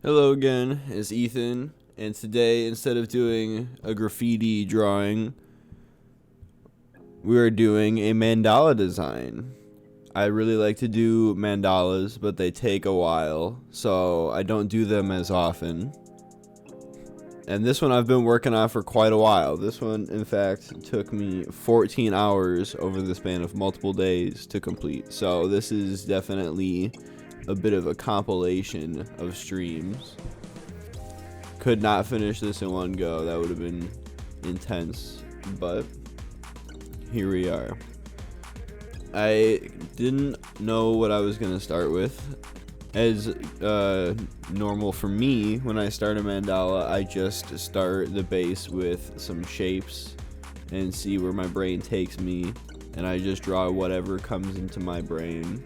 Hello again, it's Ethan, and today instead of doing a graffiti drawing, we are doing a mandala design. I really like to do mandalas, but they take a while, so I don't do them as often. And this one I've been working on for quite a while. This one, in fact, took me 14 hours over the span of multiple days to complete. So this is definitely a bit of a compilation of streams. Could not finish this in one go. That would have been intense, but here we are. I didn't know what I was gonna start with. As normal for me, when I start a mandala, I just start the base with some shapes and see where my brain takes me, and I just draw whatever comes into my brain.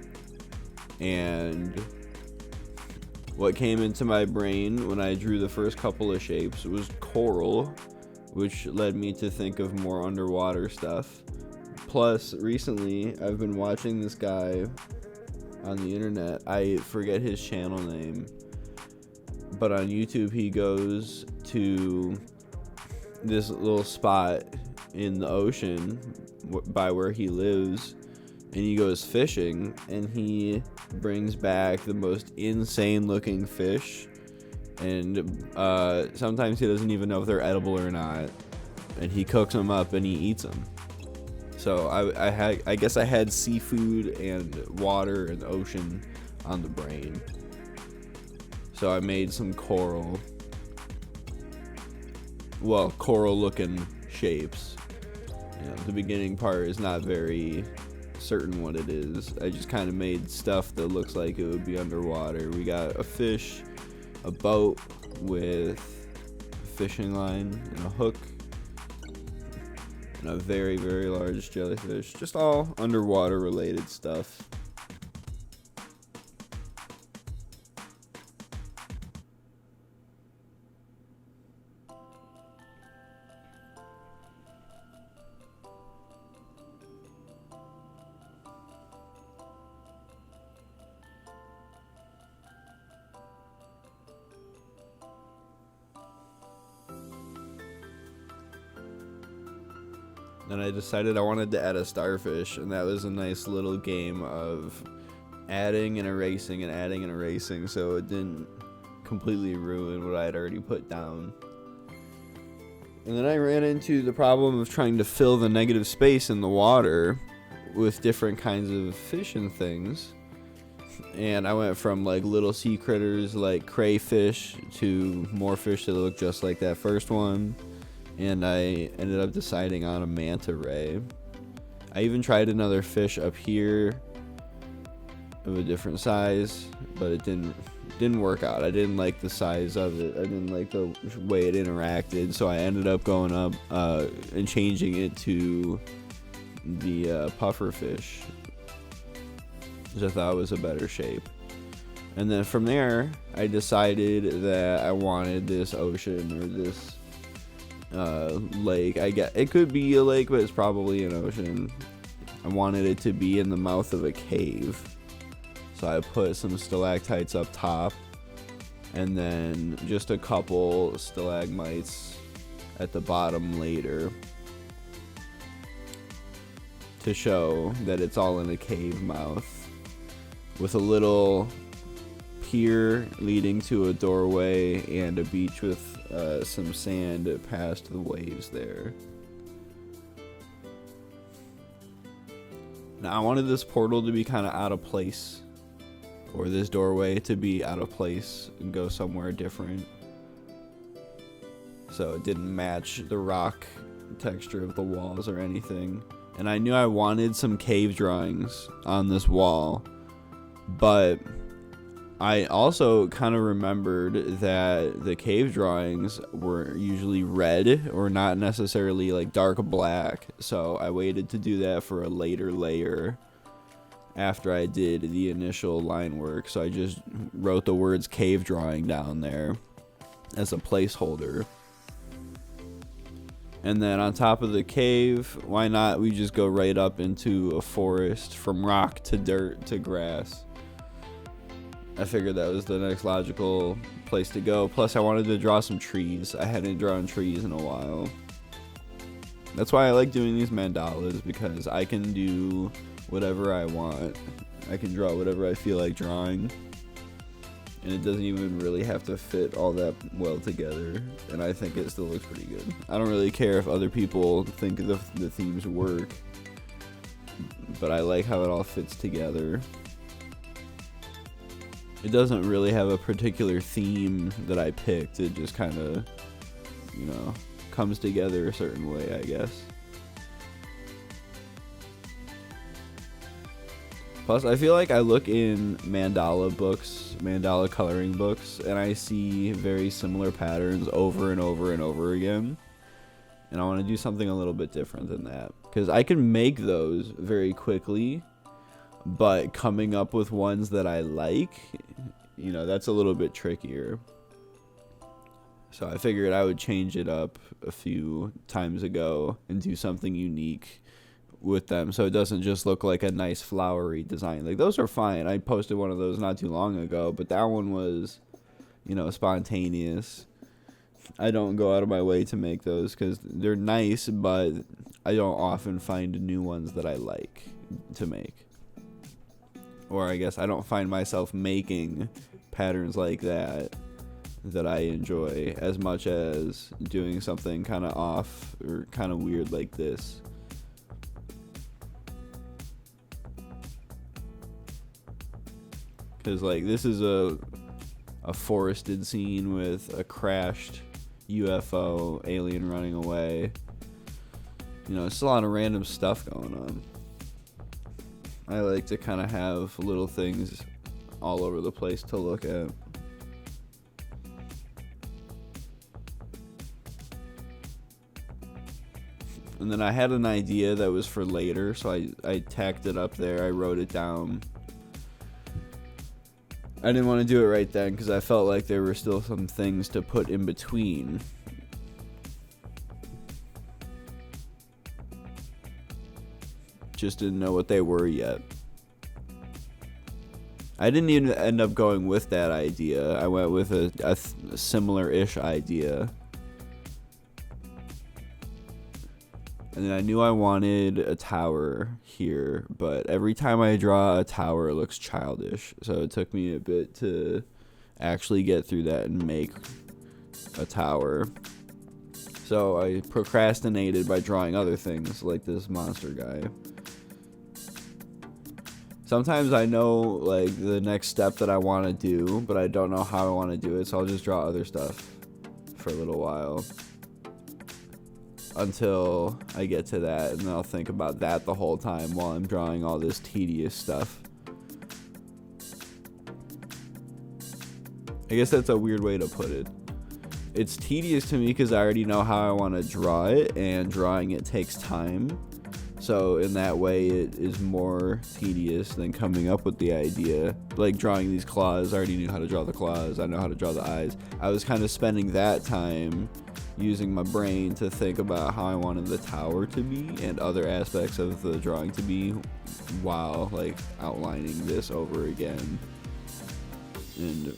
And what came into my brain when I drew the first couple of shapes was coral, which led me to think of more underwater stuff. Plus, recently, I've been watching this guy on the internet. I forget his channel name, but on YouTube he goes to this little spot in the ocean by where he lives, and he goes fishing, and he brings back the most insane looking fish, and sometimes he doesn't even know if they're edible or not, and he cooks them up and he eats them. So I guess I had seafood and water and ocean on the brain. So I made some coral looking shapes. You know, the beginning part is not very certain what it is. I just kind of made stuff that looks like it would be underwater. We got a fish, a boat with a fishing line and a hook, and a very, very large jellyfish. Just all underwater related stuff. And I decided I wanted to add a starfish, and that was a nice little game of adding and erasing, so it didn't completely ruin what I had already put down. And then I ran into the problem of trying to fill the negative space in the water with different kinds of fish and things. And I went from like little sea critters like crayfish to more fish that look just like that first one. And I ended up deciding on a manta ray. I even tried another fish up here of a different size, but it didn't work out. I didn't like the size of it. I didn't like the way it interacted, so I ended up going up and changing it to the puffer fish, which I thought was a better shape. And then from there, I decided that I wanted this ocean or this lake. I guess it could be a lake, but it's probably an ocean. I wanted it to be in the mouth of a cave, so I put some stalactites up top and then just a couple stalagmites at the bottom later to show that it's all in a cave mouth, with a little pier leading to a doorway and a beach with some sand past the waves there. Now I wanted this portal to be kind of out of place, or this doorway to be out of place and go somewhere different, so it didn't match the rock texture of the walls or anything. And I knew I wanted some cave drawings on this wall, but I also kind of remembered that the cave drawings were usually red or not necessarily like dark black, so I waited to do that for a later layer after I did the initial line work. So I just wrote the words cave drawing down there as a placeholder. And then on top of the cave, why not we just go right up into a forest, from rock to dirt to grass. I figured that was the next logical place to go. Plus, I wanted to draw some trees. I hadn't drawn trees in a while. That's why I like doing these mandalas, because I can do whatever I want. I can draw whatever I feel like drawing. And it doesn't even really have to fit all that well together. And I think it still looks pretty good. I don't really care if other people think the themes work, but I like how it all fits together. It doesn't really have a particular theme that I picked. It just kind of, you know, comes together a certain way, I guess. Plus, I feel like I look in mandala books, mandala coloring books, and I see very similar patterns over and over and over again. And I want to do something a little bit different than that, because I can make those very quickly, but coming up with ones that I like, you know, that's a little bit trickier. So I figured I would change it up a few times ago and do something unique with them, so it doesn't just look like a nice flowery design. Like, those are fine. I posted one of those not too long ago, but that one was, you know, spontaneous. I don't go out of my way to make those because they're nice, but I don't often find new ones that I like to make. Or I guess I don't find myself making patterns like that I enjoy as much as doing something kind of off or kind of weird like this. Because, like, this is a forested scene with a crashed UFO, alien running away. You know, it's a lot of random stuff going on. I like to kind of have little things all over the place to look at. And then I had an idea that was for later, so I tacked it up there. I wrote it down. I didn't want to do it right then because I felt like there were still some things to put in between. Just didn't know what they were yet. I didn't even end up going with that idea. I went with a similar-ish idea. And then I knew I wanted a tower here, but every time I draw a tower, it looks childish. So it took me a bit to actually get through that and make a tower. So I procrastinated by drawing other things, like this monster guy. Sometimes I know, like, the next step that I want to do, but I don't know how I want to do it, so I'll just draw other stuff for a little while until I get to that, and then I'll think about that the whole time while I'm drawing all this tedious stuff. I guess that's a weird way to put it. It's tedious to me because I already know how I want to draw it, and drawing it takes time. So in that way, it is more tedious than coming up with the idea. Like drawing these claws, I already knew how to draw the claws. I know how to draw the eyes. I was kind of spending that time using my brain to think about how I wanted the tower to be and other aspects of the drawing to be, while like outlining this over again and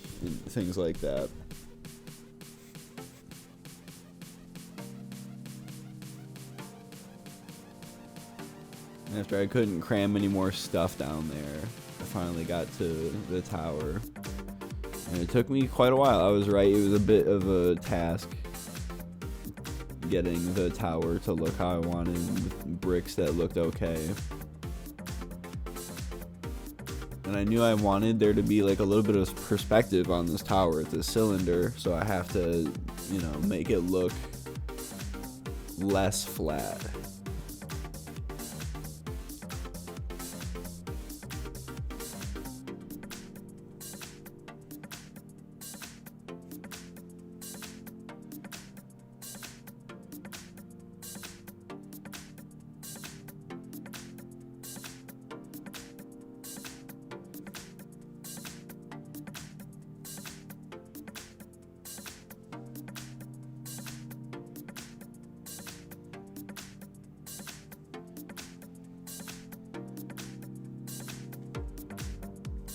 things like that. After I couldn't cram any more stuff down there, I finally got to the tower. And it took me quite a while. I was right, it was a bit of a task getting the tower to look how I wanted, with bricks that looked okay. And I knew I wanted there to be like a little bit of perspective on this tower. It's a cylinder, so I have to, you know, make it look less flat.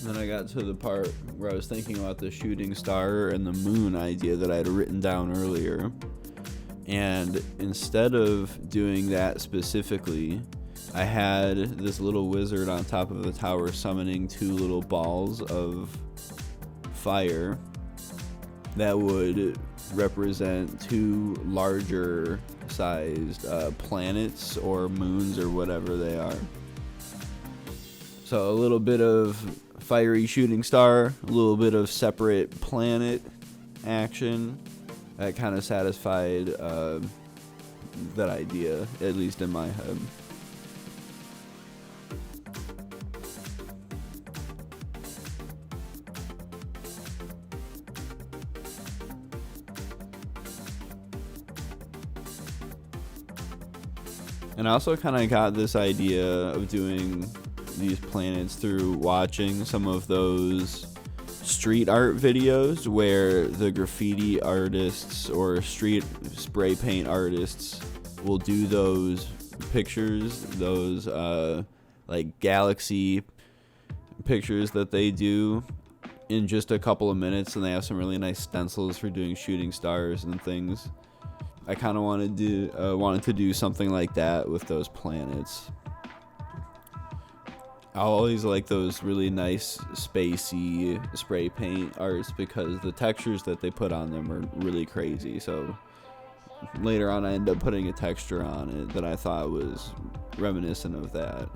Then I got to the part where I was thinking about the shooting star and the moon idea that I had written down earlier. And instead of doing that specifically, I had this little wizard on top of the tower summoning two little balls of fire that would represent two larger sized planets or moons or whatever they are. So a little bit of fiery shooting star, a little bit of separate planet action. That kind of satisfied that idea, at least in my head. And I also kind of got this idea of doing these planets through watching some of those street art videos where the graffiti artists or street spray paint artists will do those pictures, those like galaxy pictures that they do in just a couple of minutes, and they have some really nice stencils for doing shooting stars and things. I kind of wanted to do something like that with those planets. I always like those really nice spacey spray paint arts because the textures that they put on them are really crazy. So later on I ended up putting a texture on it that I thought was reminiscent of that.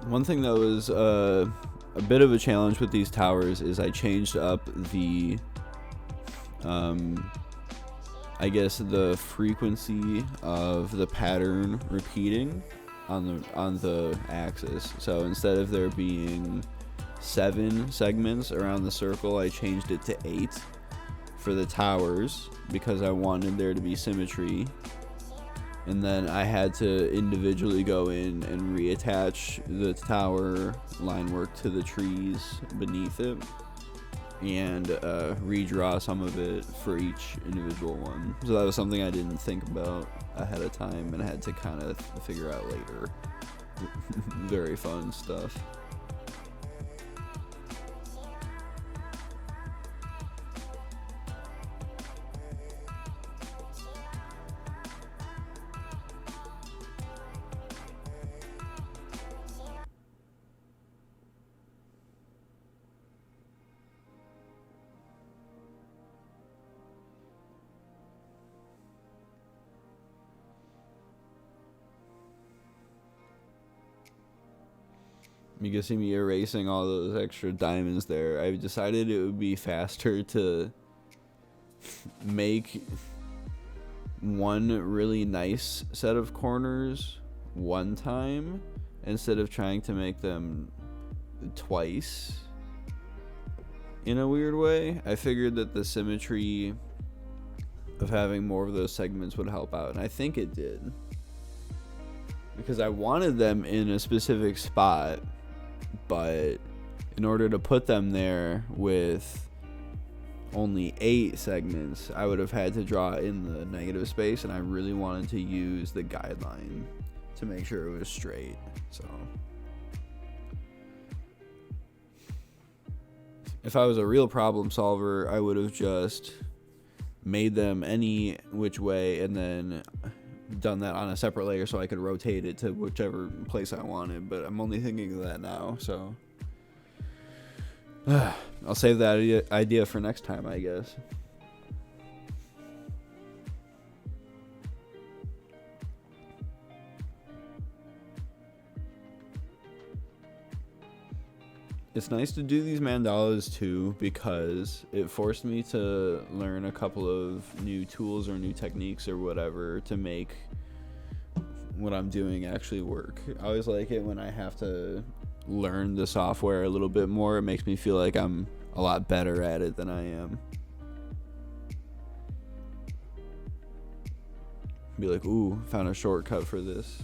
One thing that was a bit of a challenge with these towers is I changed up the I guess the frequency of the pattern repeating on the axis. So instead of there being 7 segments around the circle, I changed it to 8 for the towers because I wanted there to be symmetry. And then I had to individually go in and reattach the tower line work to the trees beneath it and redraw some of it for each individual one. So that was something I didn't think about ahead of time and had to kind of figure out later. Very fun stuff. You can see me erasing all those extra diamonds there. I decided it would be faster to make one really nice set of corners one time instead of trying to make them twice in a weird way. I figured that the symmetry of having more of those segments would help out, and I think it did. Because I wanted them in a specific spot, but in order to put them there with only 8 segments, I would have had to draw in the negative space, and I really wanted to use the guideline to make sure it was straight. So if I was a real problem solver, I would have just made them any which way and then done that on a separate layer so I could rotate it to whichever place I wanted, but I'm only thinking of that now, so I'll save that idea for next time, I guess. It's nice to do these mandalas too because it forced me to learn a couple of new tools or new techniques or whatever to make what I'm doing actually work. I always like it when I have to learn the software a little bit more. It makes me feel like I'm a lot better at it than I am. Be like, ooh, found a shortcut for this.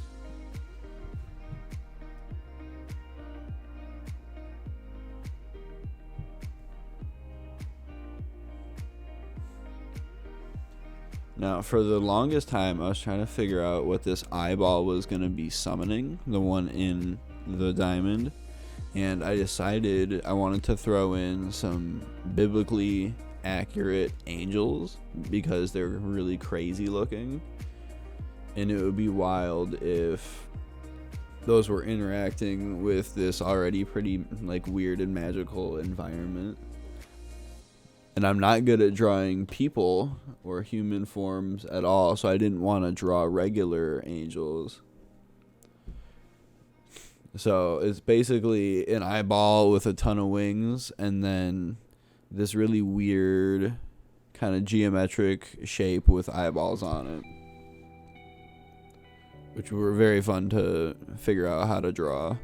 Now, for the longest time, I was trying to figure out what this eyeball was going to be summoning, the one in the diamond, and I decided I wanted to throw in some biblically accurate angels because they're really crazy looking, and it would be wild if those were interacting with this already pretty like weird and magical environment. And I'm not good at drawing people or human forms at all, so I didn't want to draw regular angels. So it's basically an eyeball with a ton of wings and then this really weird kind of geometric shape with eyeballs on it, which were very fun to figure out how to draw.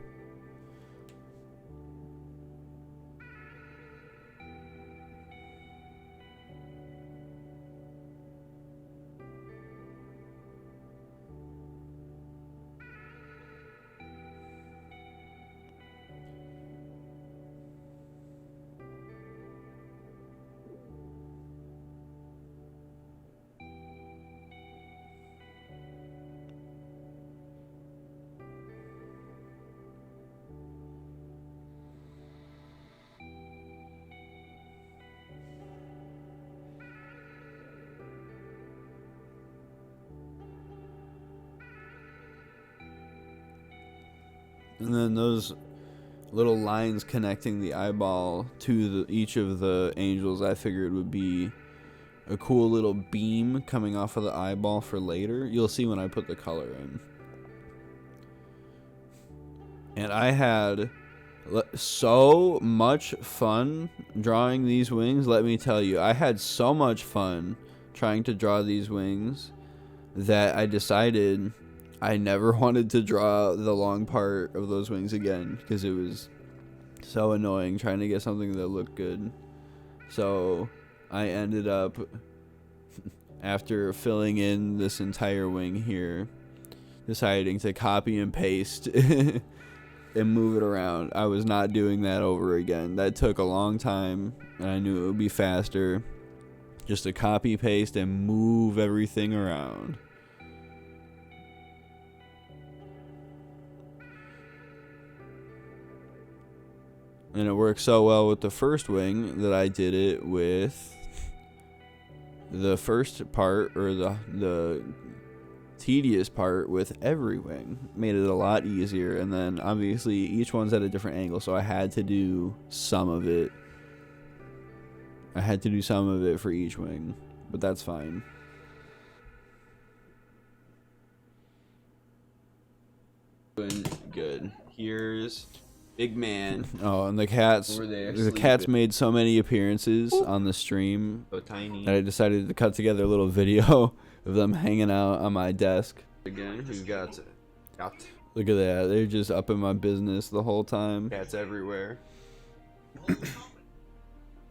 And then those little lines connecting the eyeball to each of the angels, I figured would be a cool little beam coming off of the eyeball for later. You'll see when I put the color in. And I had so much fun drawing these wings. Let me tell you, I had so much fun trying to draw these wings that I decided I never wanted to draw the long part of those wings again because it was so annoying trying to get something that looked good. So I ended up, after filling in this entire wing here, deciding to copy and paste and move it around. I was not doing that over again. That took a long time, and I knew it would be faster just to copy, paste, and move everything around. And it worked so well with the first wing that I did it with the first part, or the tedious part, with every wing. Made it a lot easier. And then obviously each one's at a different angle, so I had to do some of it. I had to do some of it for each wing, but that's fine. Doing good. Here's Big Man. Oh, and the cats. The cats made so many appearances on the stream So tiny. that I decided to cut together a little video of them hanging out on my desk. Again, who's got Look at that. They're just up in my business the whole time. cats everywhere.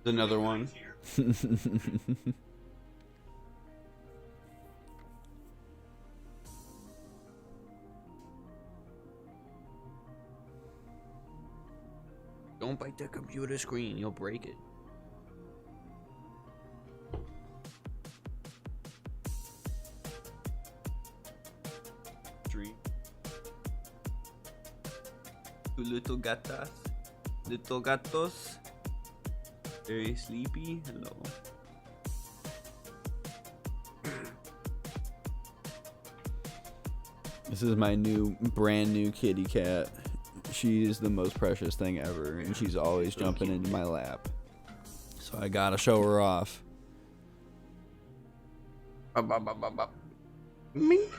Another one. Don't bite the computer screen, you'll break it. Tree. Two little gatas. Little gatos. Very sleepy. Hello. This is my brand new kitty cat. She's the most precious thing ever, and she's always jumping into my lap. So I gotta show her off. Mink.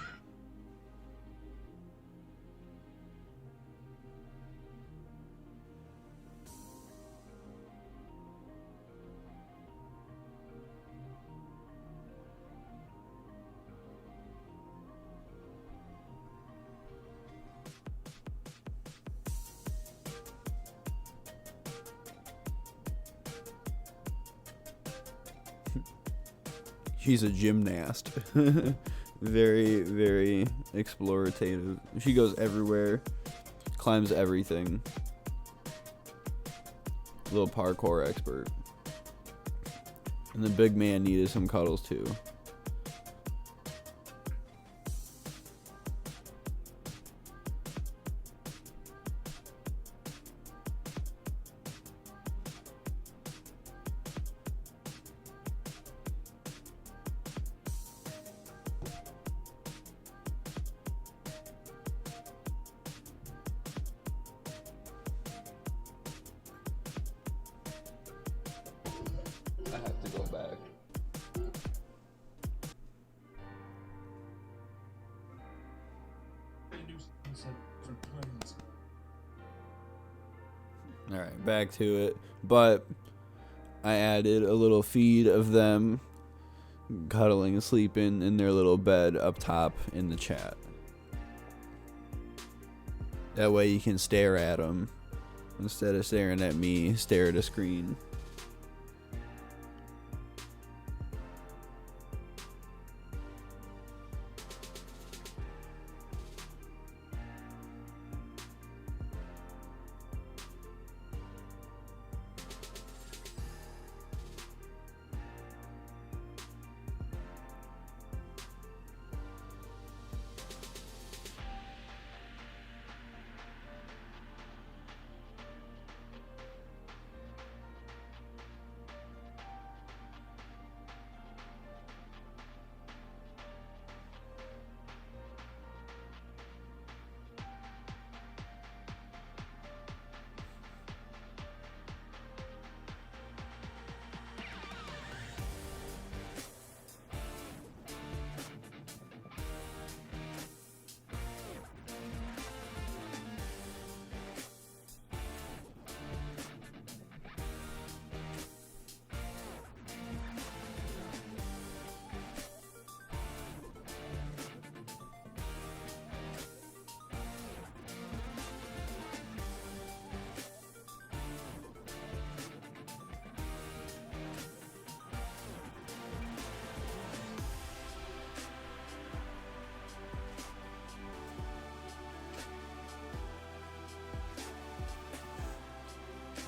She's a gymnast. Very, very explorative. She goes everywhere, climbs everything. Little parkour expert. And the big man needed some cuddles too. go back. Alright, back to it. But I added a little feed of them cuddling and sleeping in their little bed up top in the chat. That way you can stare at them instead of staring at me, stare at a screen.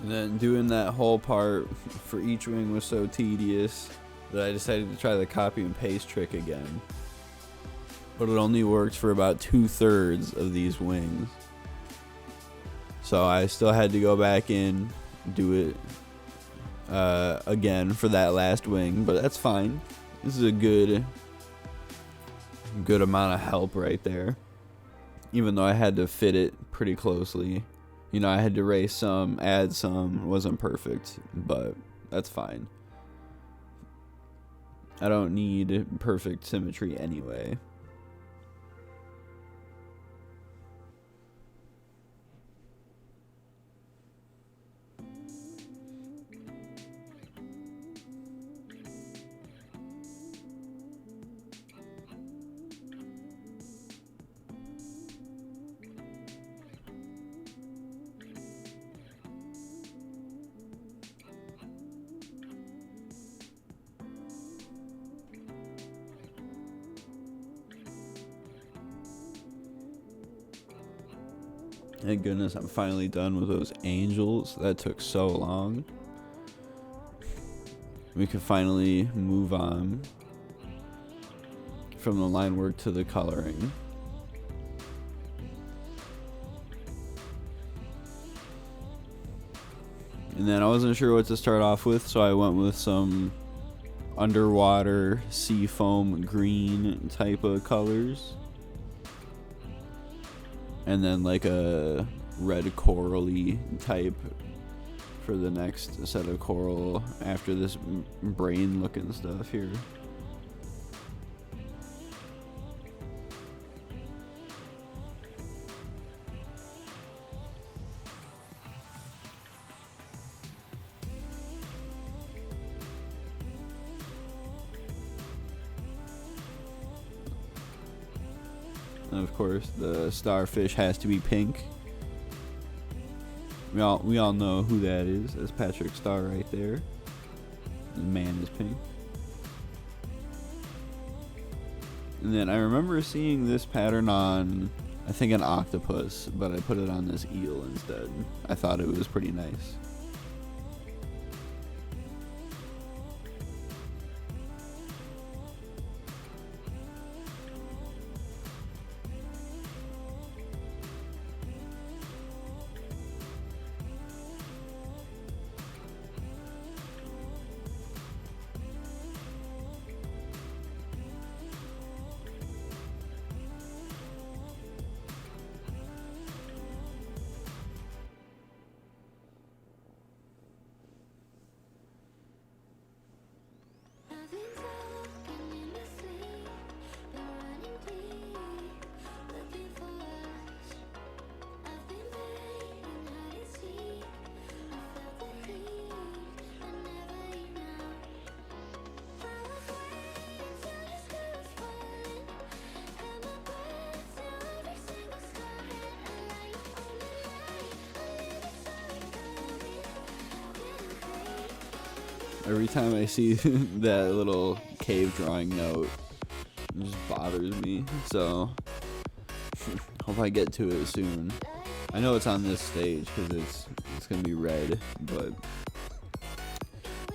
And then doing that whole part for each wing was so tedious that I decided to try the copy and paste trick again. But it only worked for about 2/3 of these wings. So I still had to go back in, do it again for that last wing, but that's fine. This is a good amount of help right there. Even though I had to fit it pretty closely. You know, I had to erase some, add some. It wasn't perfect, but that's fine. I don't need perfect symmetry anyway. Thank goodness I'm finally done with those angels. That took so long. We can finally move on from the line work to the coloring. And then I wasn't sure what to start off with, so I went with some underwater sea foam green type of colors. And then like a red corally type for the next set of coral after this brain looking stuff here. And of course, the starfish has to be pink. We all know who that is. That's Patrick Star right there. The man is pink. And then I remember seeing this pattern on, I think, an octopus, but I put it on this eel instead. I thought it was pretty nice. Every time I see that little cave drawing note, it just bothers me. So, hope I get to it soon. I know it's on this stage because it's gonna be red, but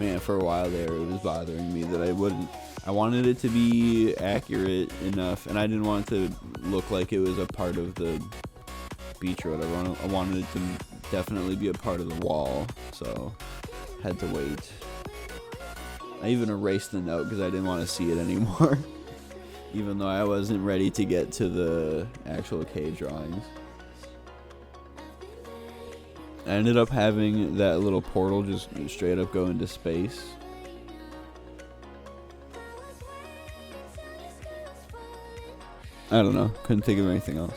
man, for a while there, it was bothering me that I wanted it to be accurate enough, and I didn't want it to look like it was a part of the beach or whatever. I wanted it to definitely be a part of the wall, so had to wait. I even erased the note because I didn't want to see it anymore, even though I wasn't ready to get to the actual cave drawings. I ended up having that little portal just straight up go into space. I don't know, couldn't think of anything else.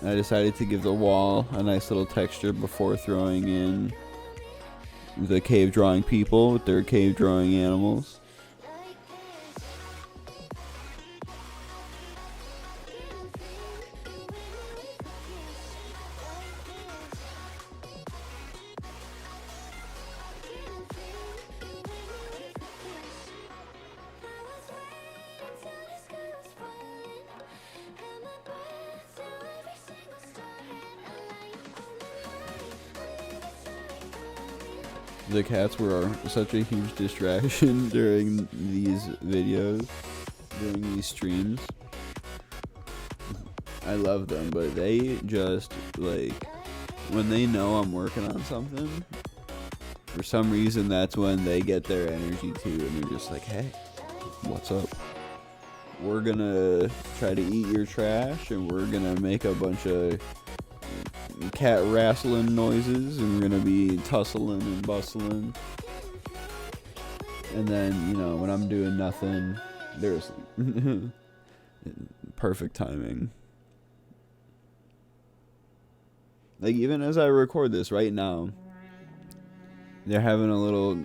I decided to give the wall a nice little texture before throwing in the cave drawing people with their cave drawing animals. The cats were such a huge distraction during these videos, during these streams. I love them, but they just, like, when they know I'm working on something, for some reason that's when they get their energy too, and they're just like, hey, what's up? We're gonna try to eat your trash, and we're gonna make a bunch of cat wrestling noises, and we're gonna be tussling and bustling, and then, you know, when I'm doing nothing, there's perfect timing. Like, even as I record this right now, they're having a little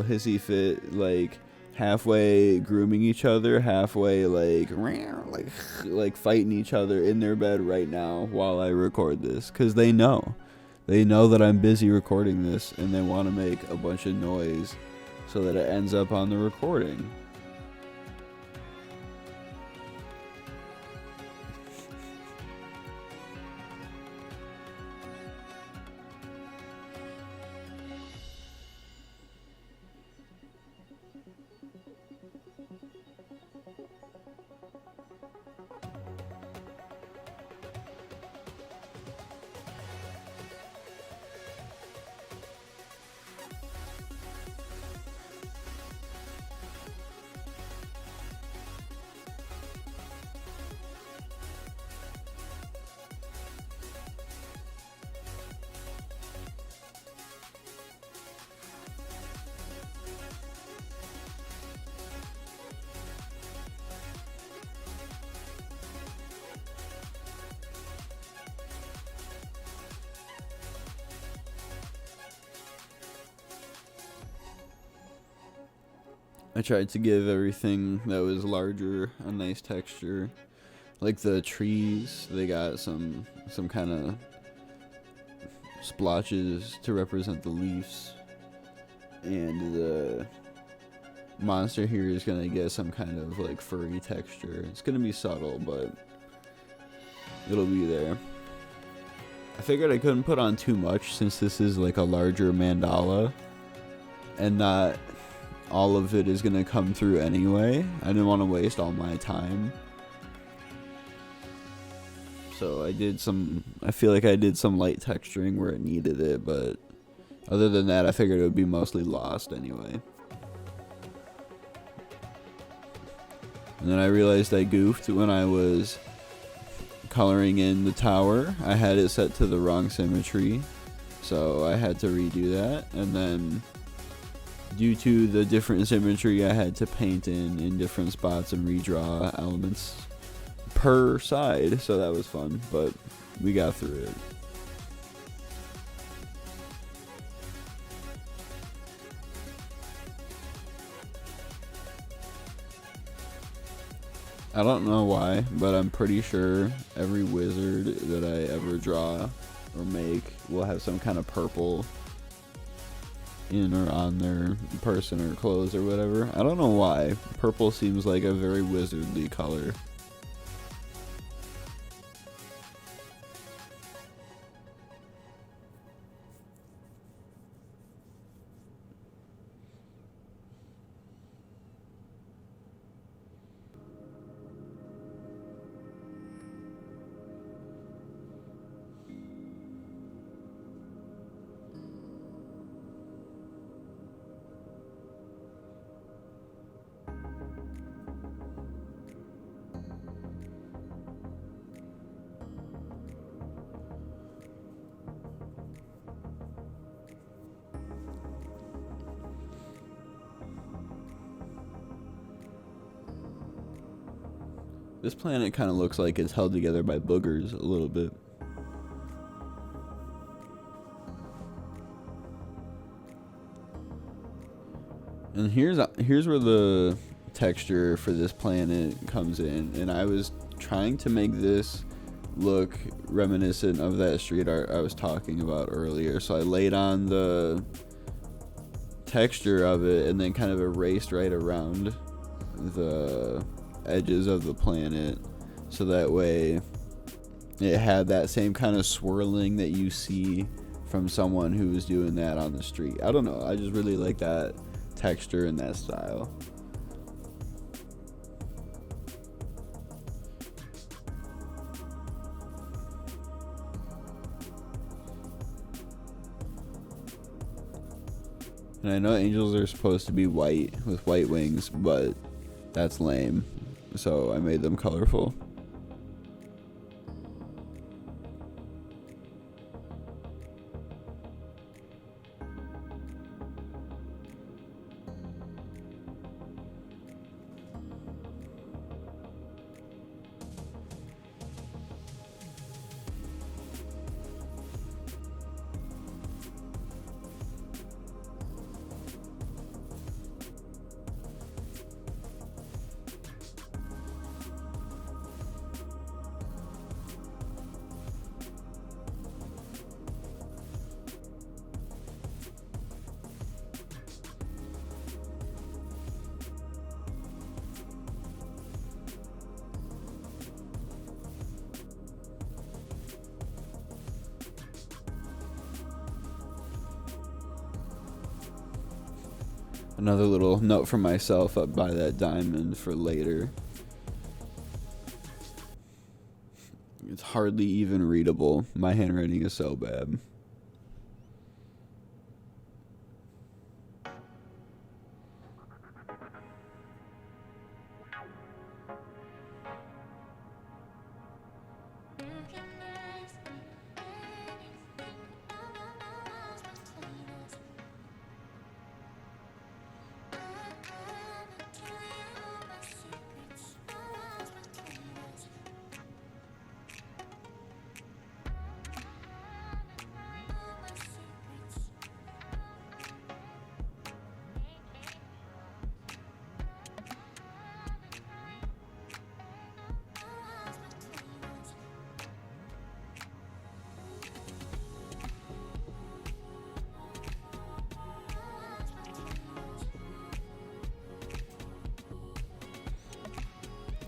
hissy fit, like halfway grooming each other, halfway like fighting each other in their bed right now while I record this, because they know that I'm busy recording this, and they want to make a bunch of noise so that it ends up on the recording. I tried to give everything that was larger a nice texture. Like the trees, they got some kind of splotches to represent the leaves. And the monster here is going to get some kind of like furry texture. It's going to be subtle, but it'll be there. I figured I couldn't put on too much since this is like a larger mandala, and not all of it is gonna come through anyway. I didn't want to waste all my time, so I feel like I did some light texturing where it needed it, but other than that, I figured it would be mostly lost anyway. And then I realized I goofed when I was coloring in the tower. I had it set to the wrong symmetry, so I had to redo that, and then due to the different symmetry, I had to paint in different spots and redraw elements per side, so that was fun, but we got through it. I don't know why, but I'm pretty sure every wizard that I ever draw or make will have some kind of purple in or on their person or clothes or whatever. I don't know why. Purple seems like a very wizardly color. This planet kind of looks like it's held together by boogers a little bit. And here's where the texture for this planet comes in. And I was trying to make this look reminiscent of that street art I was talking about earlier. So I laid on the texture of it and then kind of erased right around the edges of the planet, so that way it had that same kind of swirling that you see from someone who is doing that on the street. I don't know, I just really like that texture and that style. And I know angels are supposed to be white with white wings, but that's lame. So I made them colorful. Another little note for myself up by that diamond for later. It's hardly even readable. My handwriting is so bad.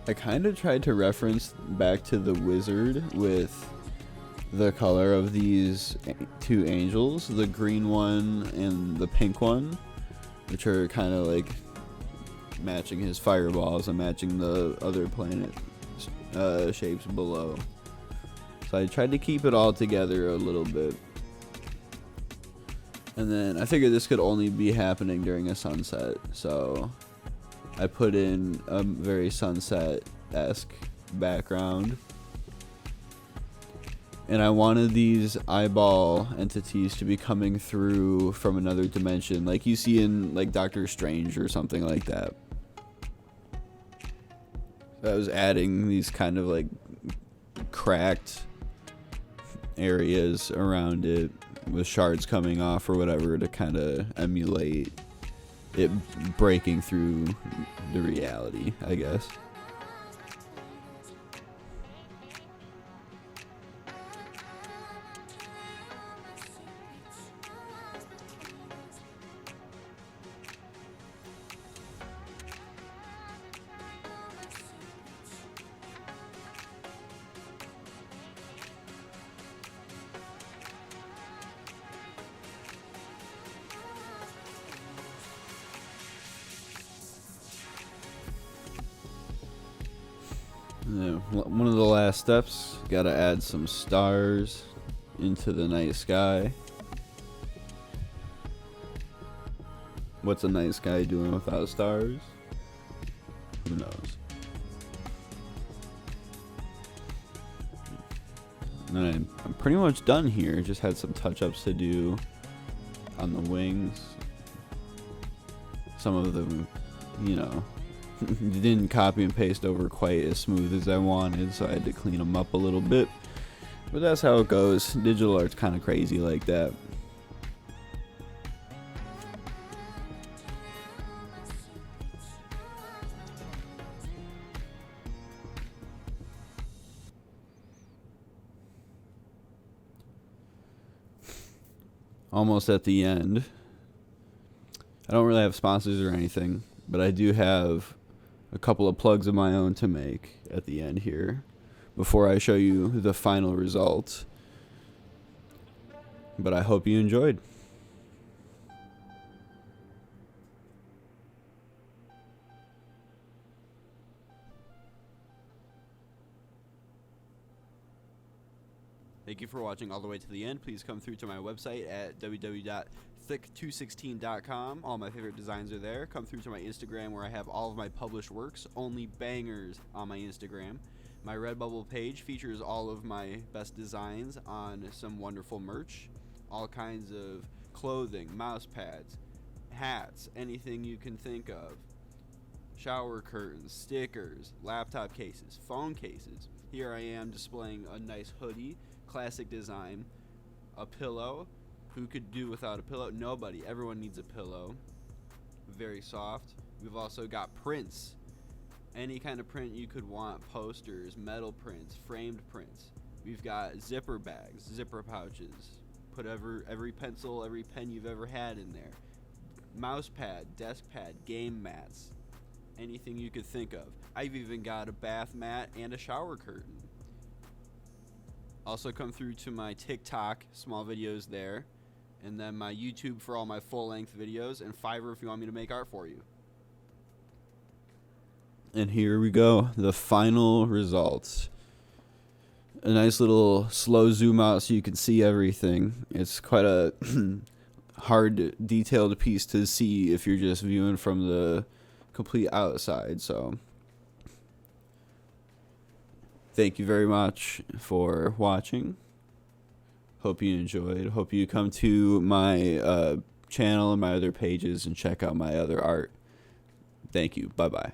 I kind of tried to reference back to the wizard with the color of these two angels, the green one and the pink one, which are kind of like matching his fireballs and matching the other planet shapes below. So I tried to keep it all together a little bit. And then I figured this could only be happening during a sunset, so I put in a very sunset-esque background. And I wanted these eyeball entities to be coming through from another dimension, like you see in like Doctor Strange or something like that. I was adding these kind of like cracked areas around it with shards coming off or whatever to kind of emulate it breaking through the reality, I guess. One of the last steps, gotta add some stars into the night sky. What's a night sky doing without stars? Who knows? And then I'm pretty much done here. Just had some touch-ups to do on the wings. Some of them, you know, didn't copy and paste over quite as smooth as I wanted, so I had to clean them up a little bit. But that's how it goes. Digital art's kind of crazy like that. Almost at the end. I don't really have sponsors or anything, but I do have a couple of plugs of my own to make at the end here before I show you the final result. But I hope you enjoyed. Thank you for watching all the way to the end. Please come through to my website at www.thick216.com. All my favorite designs are there. Come through to my Instagram where I have all of my published works, only bangers on my Instagram. My Redbubble page features all of my best designs on some wonderful merch. All kinds of clothing, mouse pads, hats, anything you can think of. Shower curtains, stickers, laptop cases, phone cases. Here I am displaying a nice hoodie. Classic design, a pillow. Who could do without a pillow? Nobody. Everyone needs a pillow. Very soft. We've also got prints. Any kind of print you could want. Posters, metal prints, framed prints. We've got zipper bags, zipper pouches. Put every pencil, every pen you've ever had in there. Mouse pad, desk pad, game mats. Anything you could think of. I've even got a bath mat and a shower curtain. Also come through to my TikTok, small videos there, and then my YouTube for all my full-length videos, and Fiverr if you want me to make art for you. And here we go, the final results. A nice little slow zoom out so you can see everything. It's quite a hard, detailed piece to see if you're just viewing from the complete outside, so thank you very much for watching. Hope you enjoyed. Hope you come to my channel and my other pages and check out my other art. Thank you. Bye-bye.